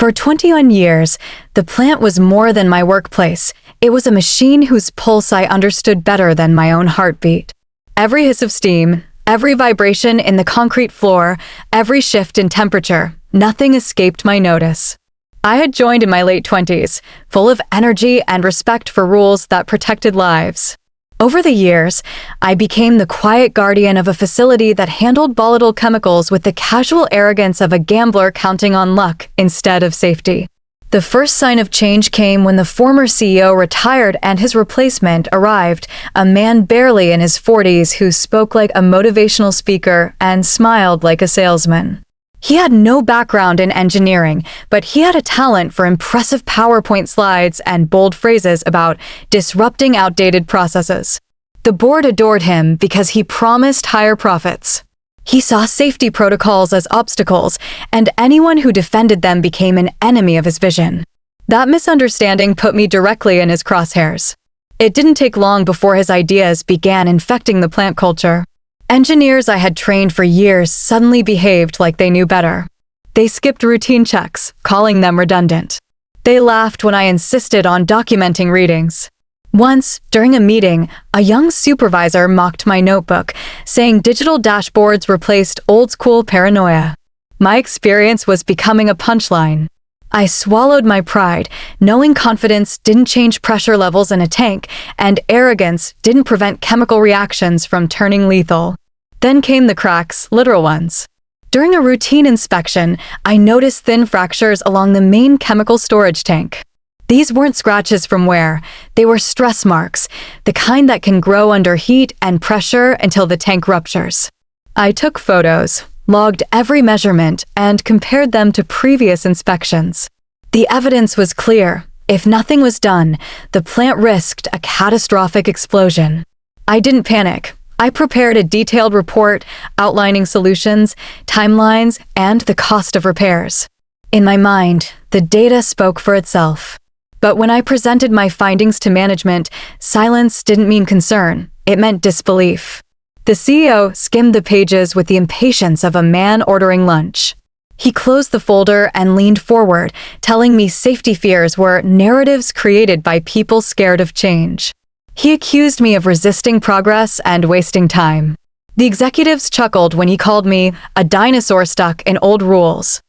For 21 years, the plant was more than my workplace. It was a machine whose pulse I understood better than my own heartbeat. Every hiss of steam, every vibration in the concrete floor, every shift in temperature, nothing escaped my notice. I had joined in my late 20s, full of energy and respect for rules that protected lives. Over the years, I became the quiet guardian of a facility that handled volatile chemicals with the casual arrogance of a gambler counting on luck instead of safety. The first sign of change came when the former CEO retired and his replacement arrived, a man barely in his 40s who spoke like a motivational speaker and smiled like a salesman. He had no background in engineering, but he had a talent for impressive PowerPoint slides and bold phrases about disrupting outdated processes. The board adored him because he promised higher profits. He saw safety protocols as obstacles, and anyone who defended them became an enemy of his vision. That misunderstanding put me directly in his crosshairs. It didn't take long before his ideas began infecting the plant culture. Engineers I had trained for years suddenly behaved like they knew better. They skipped routine checks, calling them redundant. They laughed when I insisted on documenting readings. Once, during a meeting, a young supervisor mocked my notebook, saying digital dashboards replaced old-school paranoia. My experience was becoming a punchline. I swallowed my pride, knowing confidence didn't change pressure levels in a tank, and arrogance didn't prevent chemical reactions from turning lethal. Then came the cracks, literal ones. During a routine inspection, I noticed thin fractures along the main chemical storage tank. These weren't scratches from wear, they were stress marks, the kind that can grow under heat and pressure until the tank ruptures. I took photos, logged every measurement, and compared them to previous inspections. The evidence was clear. If nothing was done, the plant risked a catastrophic explosion. I didn't panic. I prepared a detailed report outlining solutions, timelines, and the cost of repairs. In my mind, the data spoke for itself. But when I presented my findings to management, silence didn't mean concern. It meant disbelief. The CEO skimmed the pages with the impatience of a man ordering lunch. He closed the folder and leaned forward, telling me safety fears were narratives created by people scared of change. He accused me of resisting progress and wasting time. The executives chuckled when he called me a dinosaur stuck in old rules.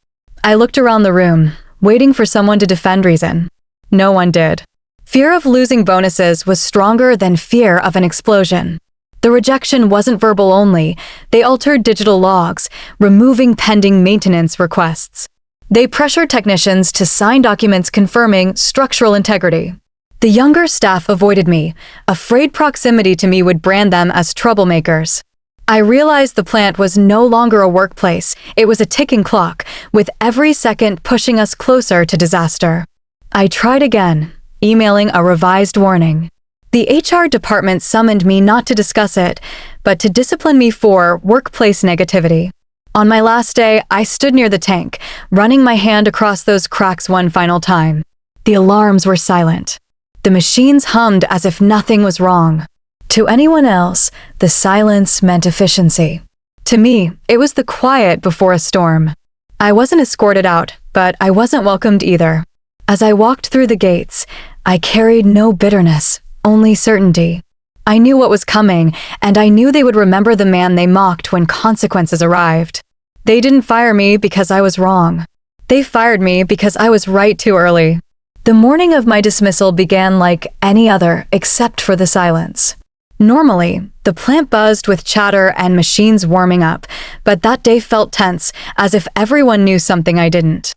I looked around the room, waiting for someone to defend reason. No one did. Fear of losing bonuses was stronger than fear of an explosion. The rejection wasn't verbal only. They altered digital logs, removing pending maintenance requests. They pressured technicians to sign documents confirming structural integrity. The younger staff avoided me, afraid proximity to me would brand them as troublemakers. I realized the plant was no longer a workplace. It was a ticking clock, with every second pushing us closer to disaster. I tried again, emailing a revised warning. The HR department summoned me not to discuss it, but to discipline me for workplace negativity. On my last day, I stood near the tank, running my hand across those cracks one final time. The alarms were silent. The machines hummed as if nothing was wrong. To anyone else, the silence meant efficiency. To me, it was the quiet before a storm. I wasn't escorted out, but I wasn't welcomed either. As I walked through the gates, I carried no bitterness, only certainty. I knew what was coming, and I knew they would remember the man they mocked when consequences arrived. They didn't fire me because I was wrong. They fired me because I was right too early. The morning of my dismissal began like any other except for the silence. Normally, the plant buzzed with chatter and machines warming up, but that day felt tense, as if everyone knew something I didn't.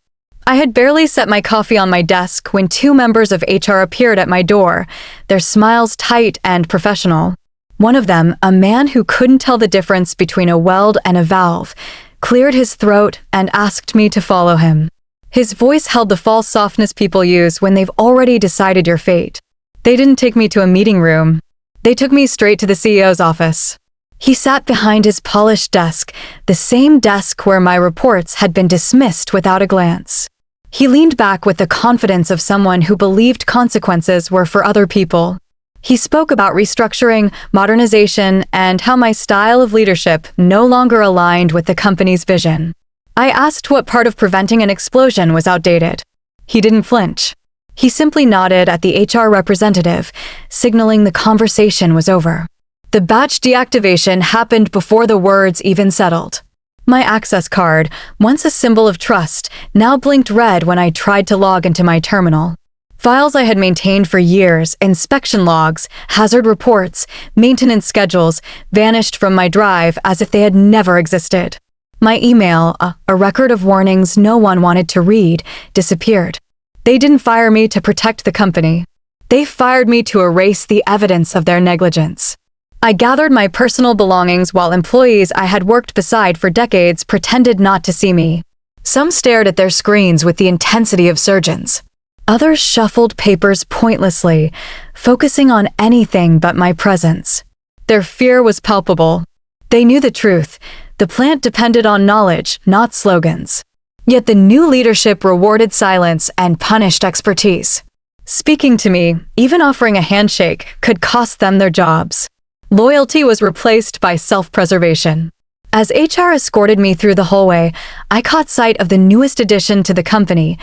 I had barely set my coffee on my desk when two members of HR appeared at my door, their smiles tight and professional. One of them, a man who couldn't tell the difference between a weld and a valve, cleared his throat and asked me to follow him. His voice held the false softness people use when they've already decided your fate. They didn't take me to a meeting room. They took me straight to the CEO's office. He sat behind his polished desk, the same desk where my reports had been dismissed without a glance. He leaned back with the confidence of someone who believed consequences were for other people. He spoke about restructuring, modernization, and how my style of leadership no longer aligned with the company's vision. I asked what part of preventing an explosion was outdated. He didn't flinch. He simply nodded at the HR representative, signaling the conversation was over. The batch deactivation happened before the words even settled. My access card, once a symbol of trust, now blinked red when I tried to log into my terminal. Files I had maintained for years, inspection logs, hazard reports, maintenance schedules, vanished from my drive as if they had never existed. My email, a record of warnings no one wanted to read, disappeared. They didn't fire me to protect the company. They fired me to erase the evidence of their negligence. I gathered my personal belongings while employees I had worked beside for decades pretended not to see me. Some stared at their screens with the intensity of surgeons. Others shuffled papers pointlessly, focusing on anything but my presence. Their fear was palpable. They knew the truth. The plant depended on knowledge, not slogans. Yet the new leadership rewarded silence and punished expertise. Speaking to me, even offering a handshake, could cost them their jobs. Loyalty was replaced by self-preservation. As HR escorted me through the hallway, I caught sight of the newest addition to the company,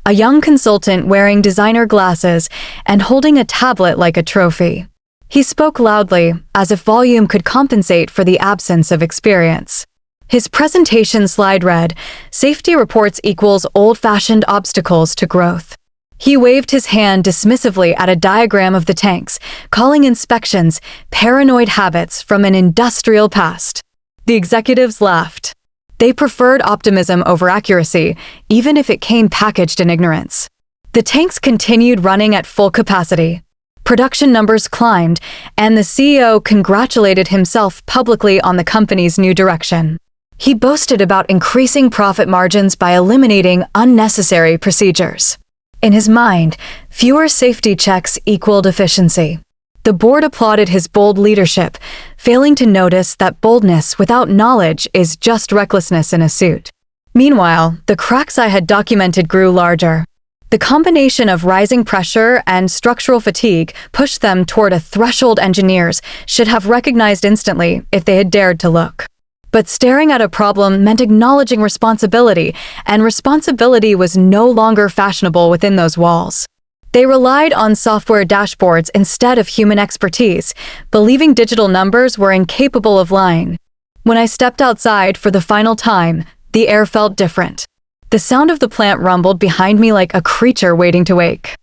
a young consultant wearing designer glasses and holding a tablet like a trophy. He spoke loudly, as if volume could compensate for the absence of experience. His presentation slide read, "Safety reports equals old-fashioned obstacles to growth." He waved his hand dismissively at a diagram of the tanks, calling inspections paranoid habits from an industrial past. The executives laughed. They preferred optimism over accuracy, even if it came packaged in ignorance. The tanks continued running at full capacity. Production numbers climbed, and the CEO congratulated himself publicly on the company's new direction. He boasted about increasing profit margins by eliminating unnecessary procedures. In his mind, fewer safety checks equaled efficiency. The board applauded his bold leadership, failing to notice that boldness without knowledge is just recklessness in a suit. Meanwhile, the cracks I had documented grew larger. The combination of rising pressure and structural fatigue pushed them toward a threshold engineers should have recognized instantly if they had dared to look. But staring at a problem meant acknowledging responsibility, and responsibility was no longer fashionable within those walls. They relied on software dashboards instead of human expertise, believing digital numbers were incapable of lying. When I stepped outside for the final time, the air felt different. The sound of the plant rumbled behind me like a creature waiting to wake.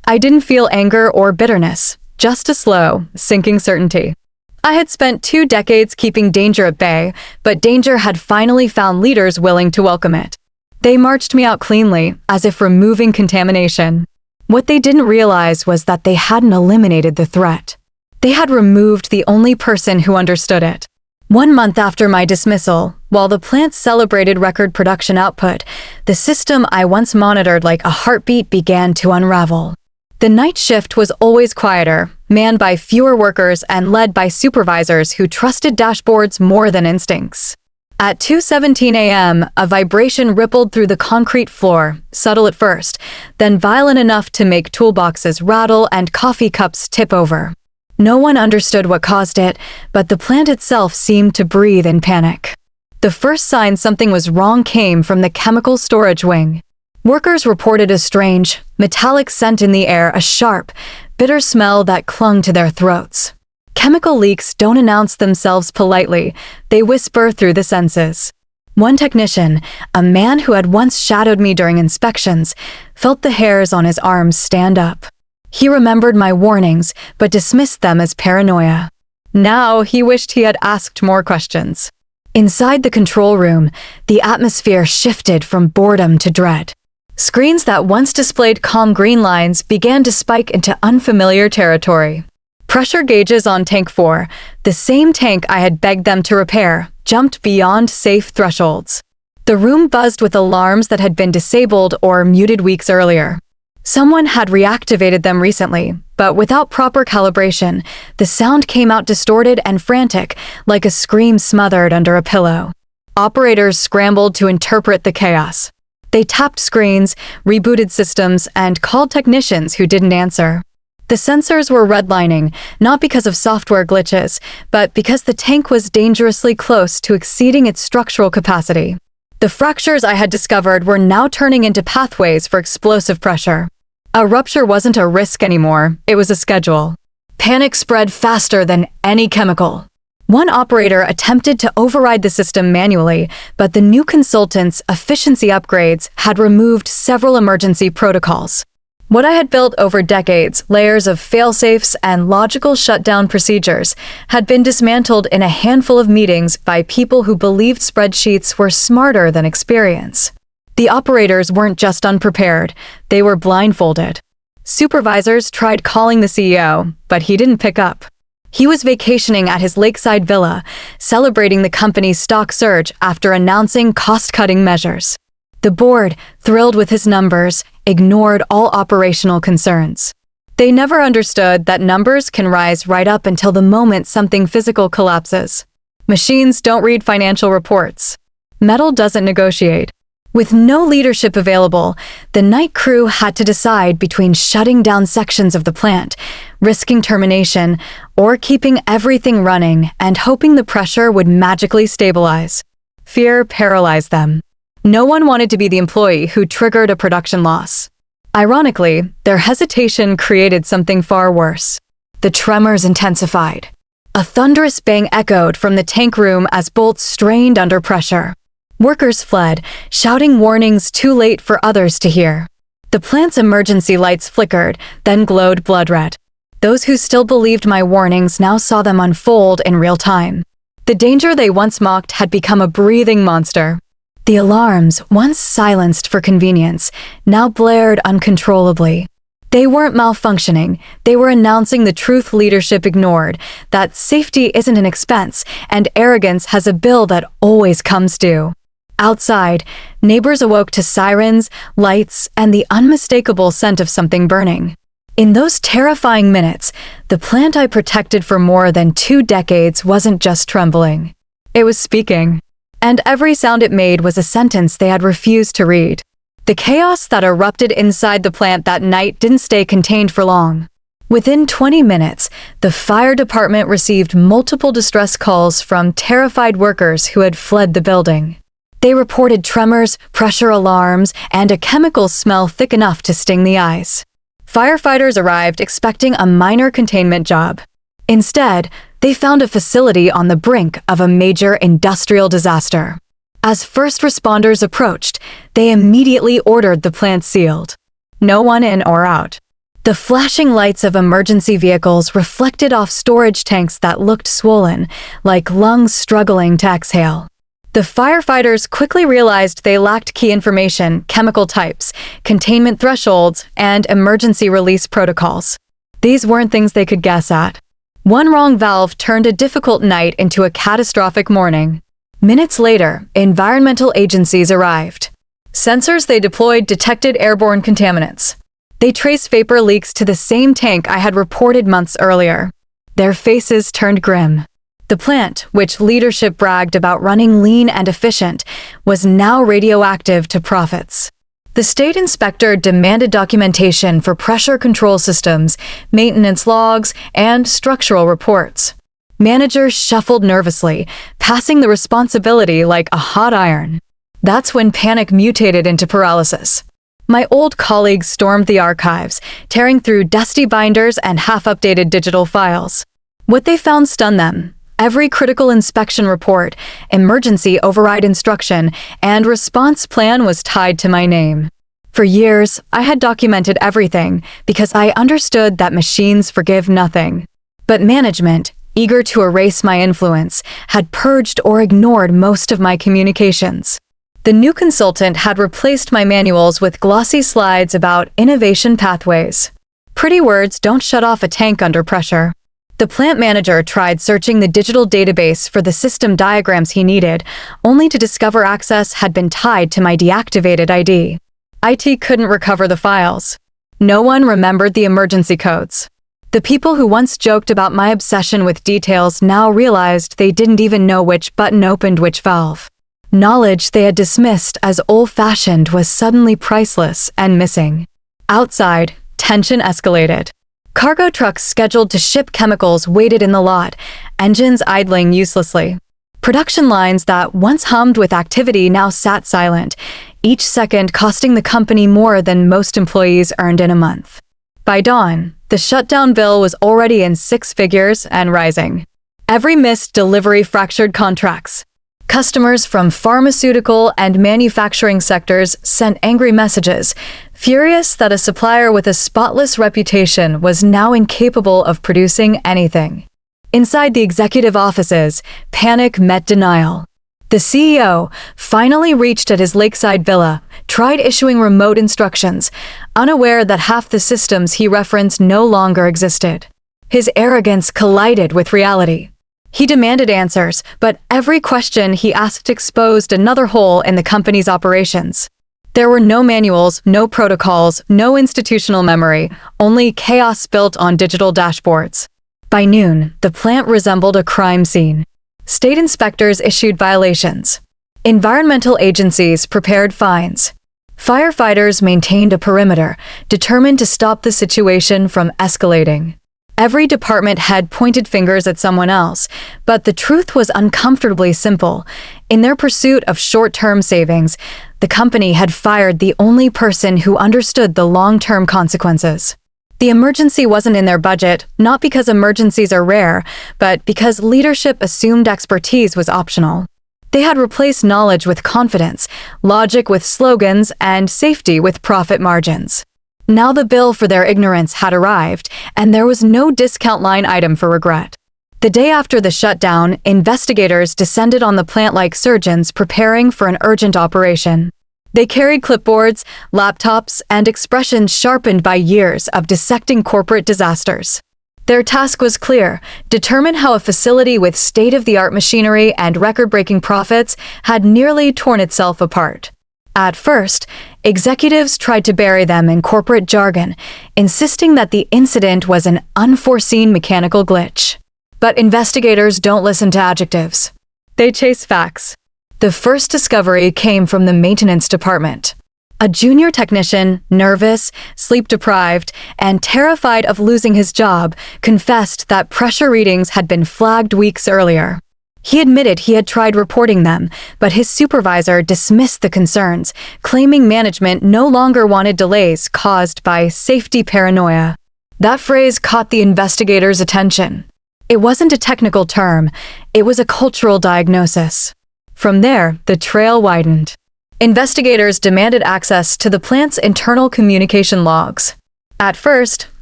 I didn't feel anger or bitterness, just a slow, sinking certainty. I had spent 2 decades keeping danger at bay, but danger had finally found leaders willing to welcome it. They marched me out cleanly, as if removing contamination. What they didn't realize was that they hadn't eliminated the threat. They had removed the only person who understood it. 1 month after my dismissal, while the plant celebrated record production output, the system I once monitored like a heartbeat began to unravel. The night shift was always quieter, manned by fewer workers and led by supervisors who trusted dashboards more than instincts. At 2:17 a.m., a vibration rippled through the concrete floor, subtle at first, then violent enough to make toolboxes rattle and coffee cups tip over. No one understood what caused it, but the plant itself seemed to breathe in panic. The first sign something was wrong came from the chemical storage wing. Workers reported a strange, metallic scent in the air, a sharp, bitter smell that clung to their throats. Chemical leaks don't announce themselves politely, they whisper through the senses. One technician, a man who had once shadowed me during inspections, felt the hairs on his arms stand up. He remembered my warnings, but dismissed them as paranoia. Now he wished he had asked more questions. Inside the control room, the atmosphere shifted from boredom to dread. Screens that once displayed calm green lines began to spike into unfamiliar territory. Pressure gauges on Tank 4, the same tank I had begged them to repair, jumped beyond safe thresholds. The room buzzed with alarms that had been disabled or muted weeks earlier. Someone had reactivated them recently, but without proper calibration, the sound came out distorted and frantic, like a scream smothered under a pillow. Operators scrambled to interpret the chaos. They tapped screens, rebooted systems, and called technicians who didn't answer. The sensors were redlining, not because of software glitches, but because the tank was dangerously close to exceeding its structural capacity. The fractures I had discovered were now turning into pathways for explosive pressure. A rupture wasn't a risk anymore, it was a schedule. Panic spread faster than any chemical. One operator attempted to override the system manually, but the new consultant's efficiency upgrades had removed several emergency protocols. What I had built over decades, layers of fail-safes and logical shutdown procedures, had been dismantled in a handful of meetings by people who believed spreadsheets were smarter than experience. The operators weren't just unprepared, they were blindfolded. Supervisors tried calling the CEO, but he didn't pick up. He was vacationing at his lakeside villa, celebrating the company's stock surge after announcing cost-cutting measures. The board, thrilled with his numbers, ignored all operational concerns. They never understood that numbers can rise right up until the moment something physical collapses. Machines don't read financial reports. Metal doesn't negotiate. With no leadership available, the night crew had to decide between shutting down sections of the plant, risking termination, or keeping everything running and hoping the pressure would magically stabilize. Fear paralyzed them. No one wanted to be the employee who triggered a production loss. Ironically, their hesitation created something far worse. The tremors intensified. A thunderous bang echoed from the tank room as bolts strained under pressure. Workers fled, shouting warnings too late for others to hear. The plant's emergency lights flickered, then glowed blood red. Those who still believed my warnings now saw them unfold in real time. The danger they once mocked had become a breathing monster. The alarms, once silenced for convenience, now blared uncontrollably. They weren't malfunctioning, they were announcing the truth leadership ignored, that safety isn't an expense and arrogance has a bill that always comes due. Outside, neighbors awoke to sirens, lights, and the unmistakable scent of something burning. In those terrifying minutes, the plant I protected for more than 2 decades wasn't just trembling. It was speaking. And every sound it made was a sentence they had refused to read. The chaos that erupted inside the plant that night didn't stay contained for long. Within 20 minutes, the fire department received multiple distress calls from terrified workers who had fled the building. They reported tremors, pressure alarms, and a chemical smell thick enough to sting the eyes. Firefighters arrived expecting a minor containment job. Instead, they found a facility on the brink of a major industrial disaster. As first responders approached, they immediately ordered the plant sealed. No one in or out. The flashing lights of emergency vehicles reflected off storage tanks that looked swollen, like lungs struggling to exhale. The firefighters quickly realized they lacked key information, chemical types, containment thresholds, and emergency release protocols. These weren't things they could guess at. One wrong valve turned a difficult night into a catastrophic morning. Minutes later, environmental agencies arrived. Sensors they deployed detected airborne contaminants. They traced vapor leaks to the same tank I had reported months earlier. Their faces turned grim. The plant, which leadership bragged about running lean and efficient, was now radioactive to profits. The state inspector demanded documentation for pressure control systems, maintenance logs, and structural reports. Managers shuffled nervously, passing the responsibility like a hot iron. That's when panic mutated into paralysis. My old colleagues stormed the archives, tearing through dusty binders and half-updated digital files. What they found stunned them. Every critical inspection report, emergency override instruction, and response plan was tied to my name. For years, I had documented everything because I understood that machines forgive nothing. But management, eager to erase my influence, had purged or ignored most of my communications. The new consultant had replaced my manuals with glossy slides about innovation pathways. Pretty words don't shut off a tank under pressure. The plant manager tried searching the digital database for the system diagrams he needed, only to discover access had been tied to my deactivated ID. IT couldn't recover the files. No one remembered the emergency codes. The people who once joked about my obsession with details now realized they didn't even know which button opened which valve. Knowledge they had dismissed as old-fashioned was suddenly priceless and missing. Outside, tension escalated. Cargo trucks scheduled to ship chemicals waited in the lot, engines idling uselessly. Production lines that once hummed with activity now sat silent, each second costing the company more than most employees earned in a month. By dawn, the shutdown bill was already in six figures and rising. Every missed delivery fractured contracts. Customers from pharmaceutical and manufacturing sectors sent angry messages, furious that a supplier with a spotless reputation was now incapable of producing anything. Inside the executive offices, panic met denial. The CEO finally reached at his lakeside villa, tried issuing remote instructions, unaware that half the systems he referenced no longer existed. His arrogance collided with reality. He demanded answers, but every question he asked exposed another hole in the company's operations. There were no manuals, no protocols, no institutional memory, only chaos built on digital dashboards. By noon, the plant resembled a crime scene. State inspectors issued violations. Environmental agencies prepared fines. Firefighters maintained a perimeter, determined to stop the situation from escalating. Every department head pointed fingers at someone else, but the truth was uncomfortably simple. In their pursuit of short-term savings, the company had fired the only person who understood the long-term consequences. The emergency wasn't in their budget, not because emergencies are rare, but because leadership assumed expertise was optional. They had replaced knowledge with confidence, logic with slogans, and safety with profit margins. Now the bill for their ignorance had arrived, and there was no discount line item for regret. The day after the shutdown, investigators descended on the plant like surgeons preparing for an urgent operation. They carried clipboards, laptops, and expressions sharpened by years of dissecting corporate disasters. Their task was clear: determine how a facility with state-of-the-art machinery and record-breaking profits had nearly torn itself apart. At first, executives tried to bury them in corporate jargon, insisting that the incident was an unforeseen mechanical glitch. But investigators don't listen to adjectives. They chase facts. The first discovery came from the maintenance department. A junior technician, nervous, sleep-deprived, and terrified of losing his job, confessed that pressure readings had been flagged weeks earlier. He admitted he had tried reporting them, but his supervisor dismissed the concerns, claiming management no longer wanted delays caused by safety paranoia. That phrase caught the investigators' attention. It wasn't a technical term, it was a cultural diagnosis. From there, the trail widened. Investigators demanded access to the plant's internal communication logs. At first,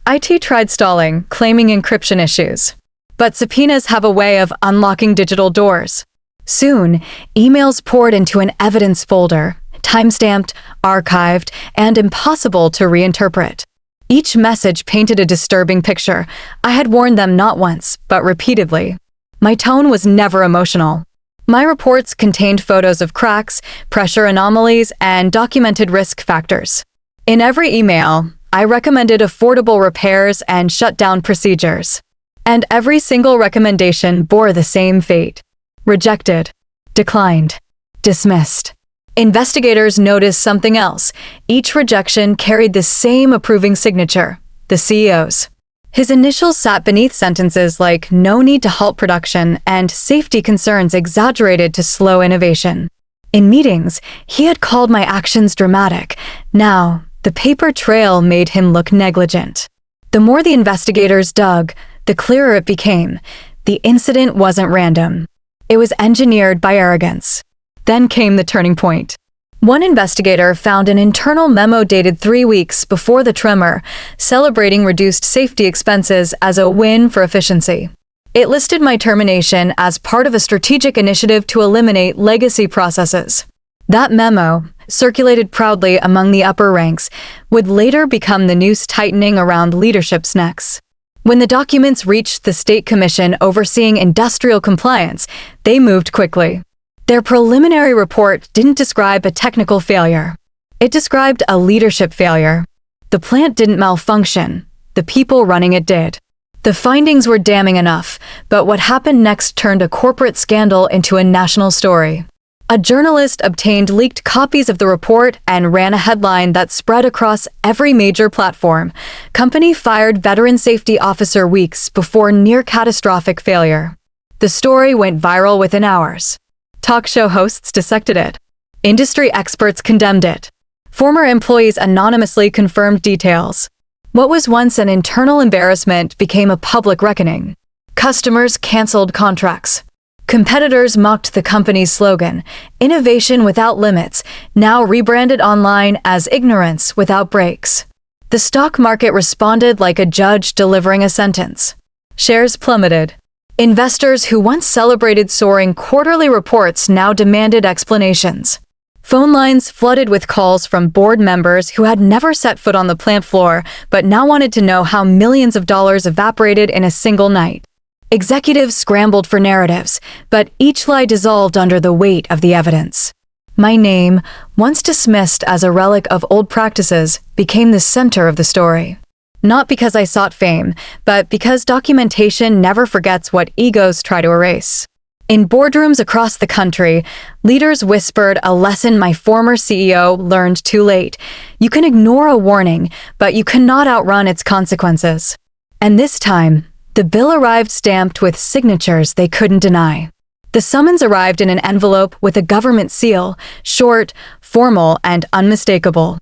IT tried stalling, claiming encryption issues. But subpoenas have a way of unlocking digital doors. Soon, emails poured into an evidence folder, timestamped, archived, and impossible to reinterpret. Each message painted a disturbing picture. I had warned them not once, but repeatedly. My tone was never emotional. My reports contained photos of cracks, pressure anomalies, and documented risk factors. In every email, I recommended affordable repairs and shutdown procedures. And every single recommendation bore the same fate: rejected, declined, dismissed. Investigators noticed something else. Each rejection carried the same approving signature: the CEO's. His initials sat beneath sentences like "no need to halt production" and "safety concerns exaggerated to slow innovation." In meetings, he had called my actions dramatic. Now, the paper trail made him look negligent. The more the investigators dug, the clearer it became. The incident wasn't random. It was engineered by arrogance. Then came the turning point. One investigator found an internal memo dated 3 weeks before the tremor, celebrating reduced safety expenses as a win for efficiency. It listed my termination as part of a strategic initiative to eliminate legacy processes. That memo, circulated proudly among the upper ranks, would later become the noose tightening around leadership's necks. When the documents reached the state commission overseeing industrial compliance, they moved quickly. Their preliminary report didn't describe a technical failure. It described a leadership failure. The plant didn't malfunction. The people running it did. The findings were damning enough, but what happened next turned a corporate scandal into a national story. A journalist obtained leaked copies of the report and ran a headline that spread across every major platform: "Company fired veteran safety officer weeks before near-catastrophic failure." The story went viral within hours. Talk show hosts dissected it. Industry experts condemned it. Former employees anonymously confirmed details. What was once an internal embarrassment became a public reckoning. Customers canceled contracts. Competitors mocked the company's slogan, "Innovation without limits," now rebranded online as "Ignorance without breaks." The stock market responded like a judge delivering a sentence. Shares plummeted. Investors who once celebrated soaring quarterly reports now demanded explanations. Phone lines flooded with calls from board members who had never set foot on the plant floor but now wanted to know how millions of dollars evaporated in a single night. Executives scrambled for narratives, but each lie dissolved under the weight of the evidence. My name, once dismissed as a relic of old practices, became the center of the story. Not because I sought fame, but because documentation never forgets what egos try to erase. In boardrooms across the country, leaders whispered a lesson my former CEO learned too late. You can ignore a warning, but you cannot outrun its consequences. And this time, the bill arrived stamped with signatures they couldn't deny. The summons arrived in an envelope with a government seal, short, formal, and unmistakable.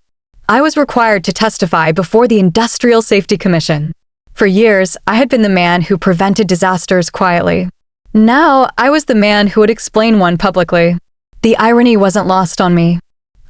I was required to testify before the Industrial Safety Commission. For years, I had been the man who prevented disasters quietly. Now, I was the man who would explain one publicly. The irony wasn't lost on me.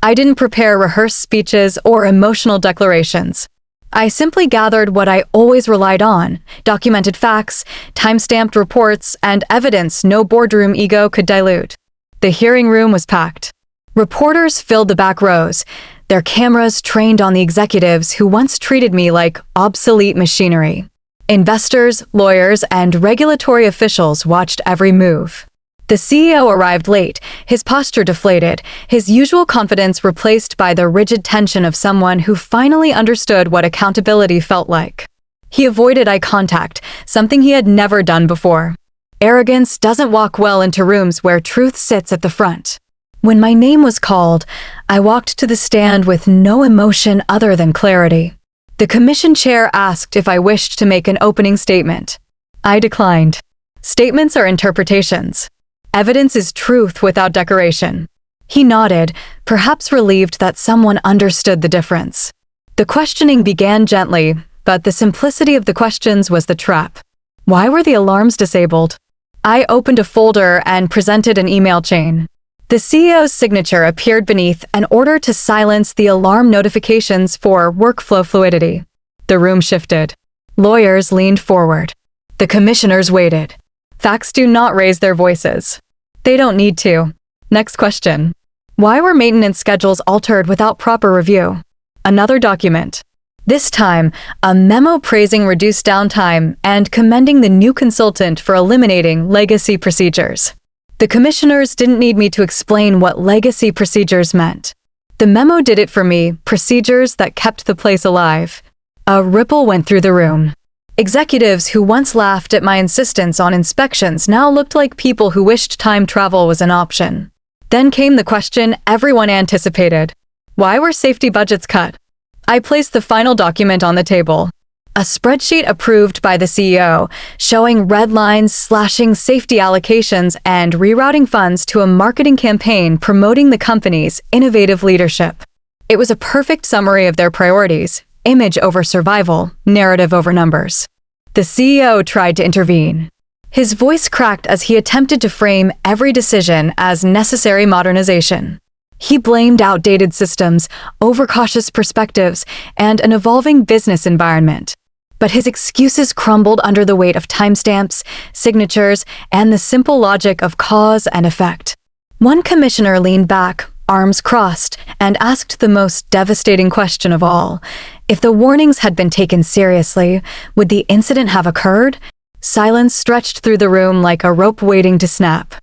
I didn't prepare rehearsed speeches or emotional declarations. I simply gathered what I always relied on: documented facts, time-stamped reports, and evidence no boardroom ego could dilute. The hearing room was packed. Reporters filled the back rows, their cameras trained on the executives who once treated me like obsolete machinery. Investors, lawyers, and regulatory officials watched every move. The CEO arrived late, his posture deflated, his usual confidence replaced by the rigid tension of someone who finally understood what accountability felt like. He avoided eye contact, something he had never done before. Arrogance doesn't walk well into rooms where truth sits at the front. When my name was called, I walked to the stand with no emotion other than clarity. The commission chair asked if I wished to make an opening statement. I declined. Statements are interpretations. Evidence is truth without decoration. He nodded, perhaps relieved that someone understood the difference. The questioning began gently, but the simplicity of the questions was the trap. Why were the alarms disabled? I opened a folder and presented an email chain. The CEO's signature appeared beneath an order to silence the alarm notifications for workflow fluidity. The room shifted. Lawyers leaned forward. The commissioners waited. Facts do not raise their voices. They don't need to. Next question. Why were maintenance schedules altered without proper review? Another document. This time, a memo praising reduced downtime and commending the new consultant for eliminating legacy procedures. The commissioners didn't need me to explain what legacy procedures meant. The memo did it for me, procedures that kept the place alive. A ripple went through the room. Executives who once laughed at my insistence on inspections now looked like people who wished time travel was an option. Then came the question everyone anticipated. Why were safety budgets cut? I placed the final document on the table. A spreadsheet approved by the CEO, showing red lines slashing safety allocations and rerouting funds to a marketing campaign promoting the company's innovative leadership. It was a perfect summary of their priorities: image over survival, narrative over numbers. The CEO tried to intervene. His voice cracked as he attempted to frame every decision as necessary modernization. He blamed outdated systems, overcautious perspectives, and an evolving business environment. But his excuses crumbled under the weight of timestamps, signatures, and the simple logic of cause and effect. One commissioner leaned back, arms crossed, and asked the most devastating question of all. If the warnings had been taken seriously, would the incident have occurred? Silence stretched through the room like a rope waiting to snap.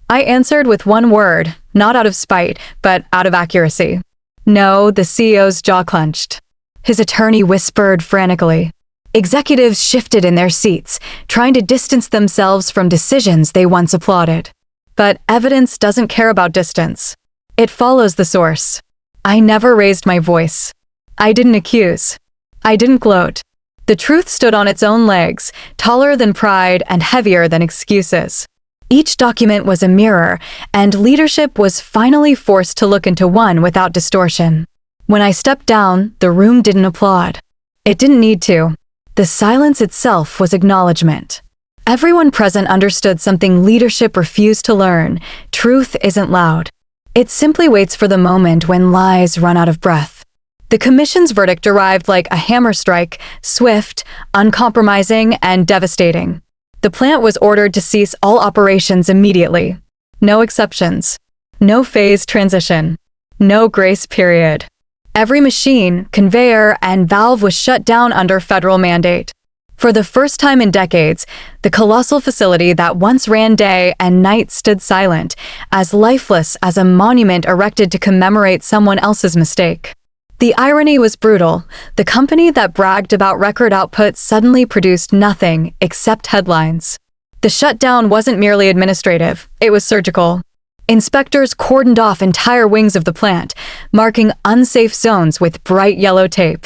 I answered with one word, not out of spite, but out of accuracy. No, the CEO's jaw clenched. His attorney whispered frantically. Executives shifted in their seats, trying to distance themselves from decisions they once applauded. But evidence doesn't care about distance. It follows the source. I never raised my voice. I didn't accuse. I didn't gloat. The truth stood on its own legs, taller than pride and heavier than excuses. Each document was a mirror, and leadership was finally forced to look into one without distortion. When I stepped down, the room didn't applaud. It didn't need to. The silence itself was acknowledgement. Everyone present understood something leadership refused to learn. Truth isn't loud. It simply waits for the moment when lies run out of breath. The commission's verdict arrived like a hammer strike, swift, uncompromising, and devastating. The plant was ordered to cease all operations immediately. No exceptions. No phase transition. No grace period. Every machine, conveyor, and valve was shut down under federal mandate. For the first time in decades, the colossal facility that once ran day and night stood silent, as lifeless as a monument erected to commemorate someone else's mistake. The irony was brutal. The company that bragged about record output suddenly produced nothing except headlines. The shutdown wasn't merely administrative, it was surgical. Inspectors cordoned off entire wings of the plant, marking unsafe zones with bright yellow tape.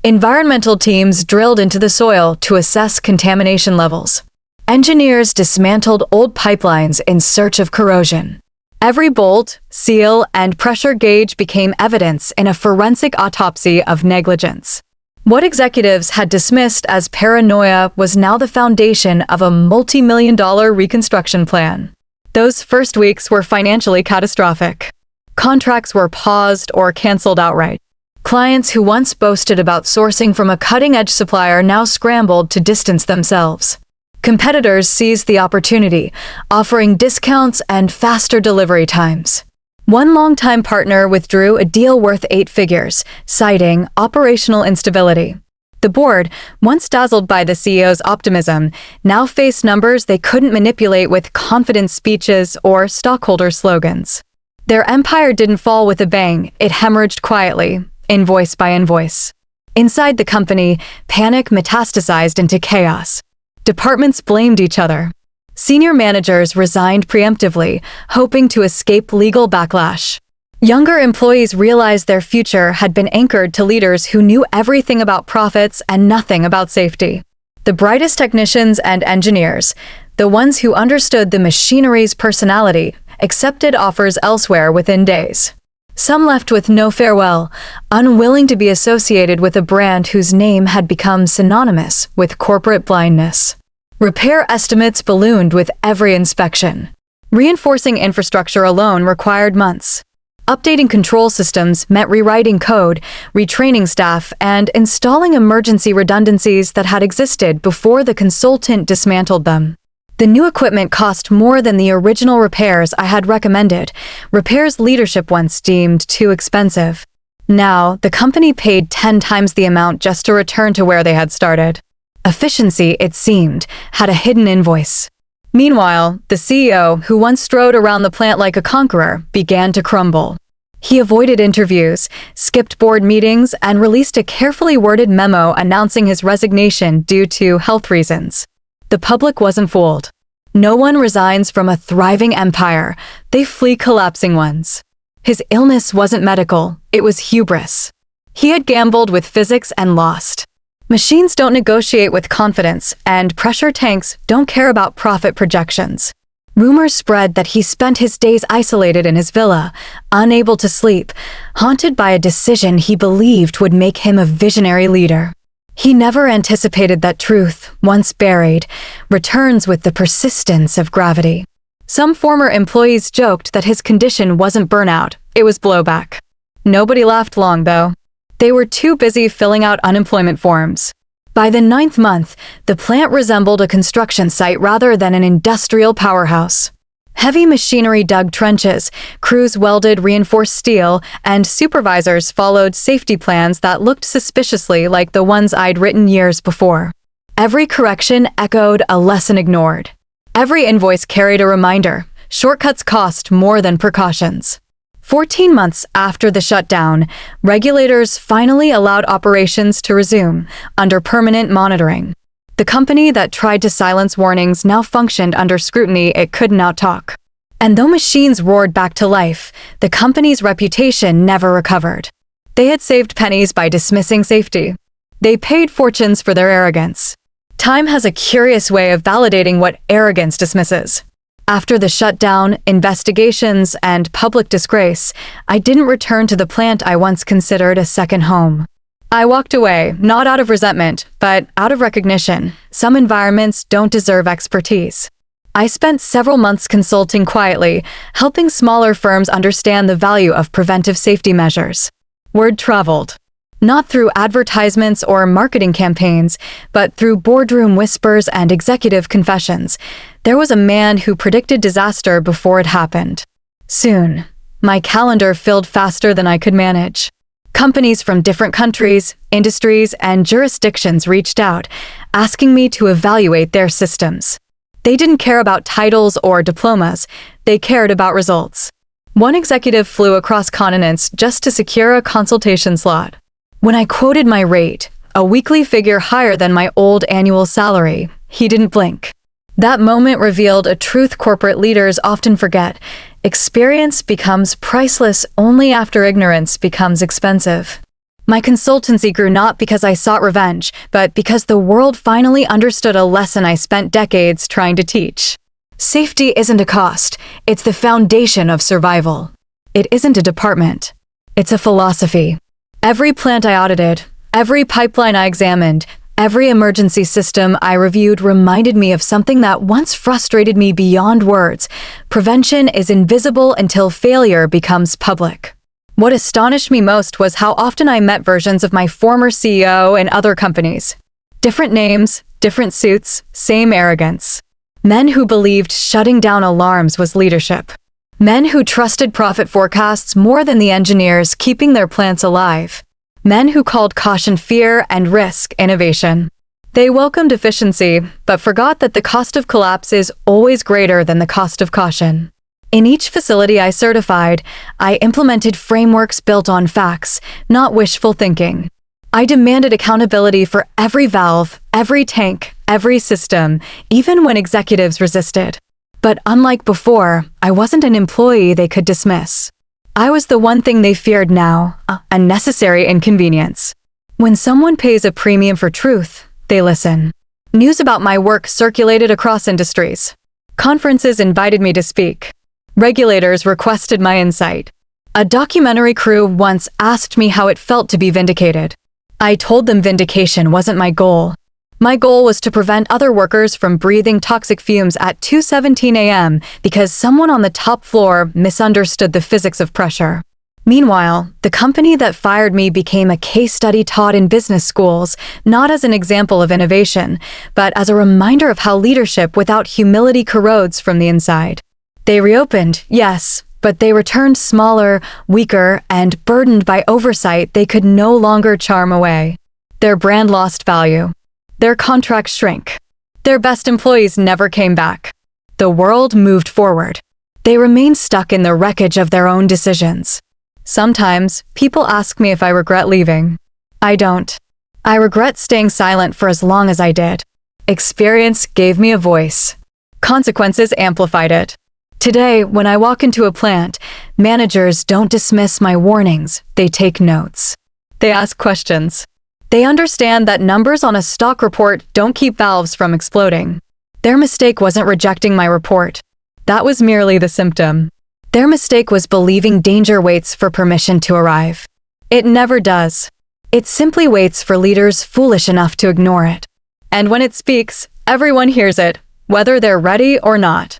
Environmental teams drilled into the soil to assess contamination levels. Engineers dismantled old pipelines in search of corrosion. Every bolt, seal, and pressure gauge became evidence in a forensic autopsy of negligence. What executives had dismissed as paranoia was now the foundation of a multi-million-dollar reconstruction plan. Those first weeks were financially catastrophic. Contracts were paused or canceled outright. Clients who once boasted about sourcing from a cutting-edge supplier now scrambled to distance themselves. Competitors seized the opportunity, offering discounts and faster delivery times. One longtime partner withdrew a deal worth 8 figures, citing operational instability. The board, once dazzled by the CEO's optimism, now faced numbers they couldn't manipulate with confident speeches or stockholder slogans. Their empire didn't fall with a bang, it hemorrhaged quietly, invoice by invoice. Inside the company, panic metastasized into chaos. Departments blamed each other. Senior managers resigned preemptively, hoping to escape legal backlash. Younger employees realized their future had been anchored to leaders who knew everything about profits and nothing about safety. The brightest technicians and engineers, the ones who understood the machinery's personality, accepted offers elsewhere within days. Some left with no farewell, unwilling to be associated with a brand whose name had become synonymous with corporate blindness. Repair estimates ballooned with every inspection. Reinforcing infrastructure alone required months. Updating control systems meant rewriting code, retraining staff, and installing emergency redundancies that had existed before the consultant dismantled them. The new equipment cost more than the original repairs I had recommended, repairs leadership once deemed too expensive. Now, the company paid 10 times the amount just to return to where they had started. Efficiency, it seemed, had a hidden invoice. Meanwhile, the CEO, who once strode around the plant like a conqueror, began to crumble. He avoided interviews, skipped board meetings, and released a carefully worded memo announcing his resignation due to health reasons. The public wasn't fooled. No one resigns from a thriving empire, they flee collapsing ones. His illness wasn't medical, it was hubris. He had gambled with physics and lost. Machines don't negotiate with confidence, and pressure tanks don't care about profit projections. Rumors spread that he spent his days isolated in his villa, unable to sleep, haunted by a decision he believed would make him a visionary leader. He never anticipated that truth, once buried, returns with the persistence of gravity. Some former employees joked that his condition wasn't burnout, it was blowback. Nobody laughed long, though. They were too busy filling out unemployment forms. By the 9th month, the plant resembled a construction site rather than an industrial powerhouse. Heavy machinery dug trenches, crews welded reinforced steel, and supervisors followed safety plans that looked suspiciously like the ones I'd written years before. Every correction echoed a lesson ignored. Every invoice carried a reminder: shortcuts cost more than precautions. 14 months after the shutdown, regulators finally allowed operations to resume, under permanent monitoring. The company that tried to silence warnings now functioned under scrutiny it couldn't outtalk. And though machines roared back to life, the company's reputation never recovered. They had saved pennies by dismissing safety. They paid fortunes for their arrogance. Time has a curious way of validating what arrogance dismisses. After the shutdown, investigations, and public disgrace, I didn't return to the plant I once considered a second home. I walked away, not out of resentment, but out of recognition. Some environments don't deserve expertise. I spent several months consulting quietly, helping smaller firms understand the value of preventive safety measures. Word traveled. Not through advertisements or marketing campaigns, but through boardroom whispers and executive confessions. There was a man who predicted disaster before it happened. Soon, my calendar filled faster than I could manage. Companies from different countries, industries, and jurisdictions reached out, asking me to evaluate their systems. They didn't care about titles or diplomas, they cared about results. One executive flew across continents just to secure a consultation slot. When I quoted my rate, a weekly figure higher than my old annual salary, he didn't blink. That moment revealed a truth corporate leaders often forget. Experience becomes priceless only after ignorance becomes expensive. My consultancy grew not because I sought revenge, but because the world finally understood a lesson I spent decades trying to teach. Safety isn't a cost, it's the foundation of survival. It isn't a department, it's a philosophy. Every plant I audited, every pipeline I examined, every emergency system I reviewed reminded me of something that once frustrated me beyond words. Prevention is invisible until failure becomes public. What astonished me most was how often I met versions of my former CEO in other companies. Different names, different suits, same arrogance. Men who believed shutting down alarms was leadership. Men who trusted profit forecasts more than the engineers keeping their plants alive. Men who called caution fear and risk innovation. They welcomed efficiency, but forgot that the cost of collapse is always greater than the cost of caution. In each facility I certified, I implemented frameworks built on facts, not wishful thinking. I demanded accountability for every valve, every tank, every system, even when executives resisted. But unlike before, I wasn't an employee they could dismiss. I was the one thing they feared now, a necessary inconvenience. When someone pays a premium for truth, they listen. News about my work circulated across industries. Conferences invited me to speak. Regulators requested my insight. A documentary crew once asked me how it felt to be vindicated. I told them vindication wasn't my goal. My goal was to prevent other workers from breathing toxic fumes at 2:17 a.m. because someone on the top floor misunderstood the physics of pressure. Meanwhile, the company that fired me became a case study taught in business schools, not as an example of innovation, but as a reminder of how leadership without humility corrodes from the inside. They reopened, yes, but they returned smaller, weaker, and burdened by oversight they could no longer charm away. Their brand lost value. Their contracts shrank. Their best employees never came back. The world moved forward. They remained stuck in the wreckage of their own decisions. Sometimes, people ask me if I regret leaving. I don't. I regret staying silent for as long as I did. Experience gave me a voice. Consequences amplified it. Today, when I walk into a plant, managers don't dismiss my warnings, they take notes. They ask questions. They understand that numbers on a stock report don't keep valves from exploding. Their mistake wasn't rejecting my report. That was merely the symptom. Their mistake was believing danger waits for permission to arrive. It never does. It simply waits for leaders foolish enough to ignore it. And when it speaks, everyone hears it, whether they're ready or not.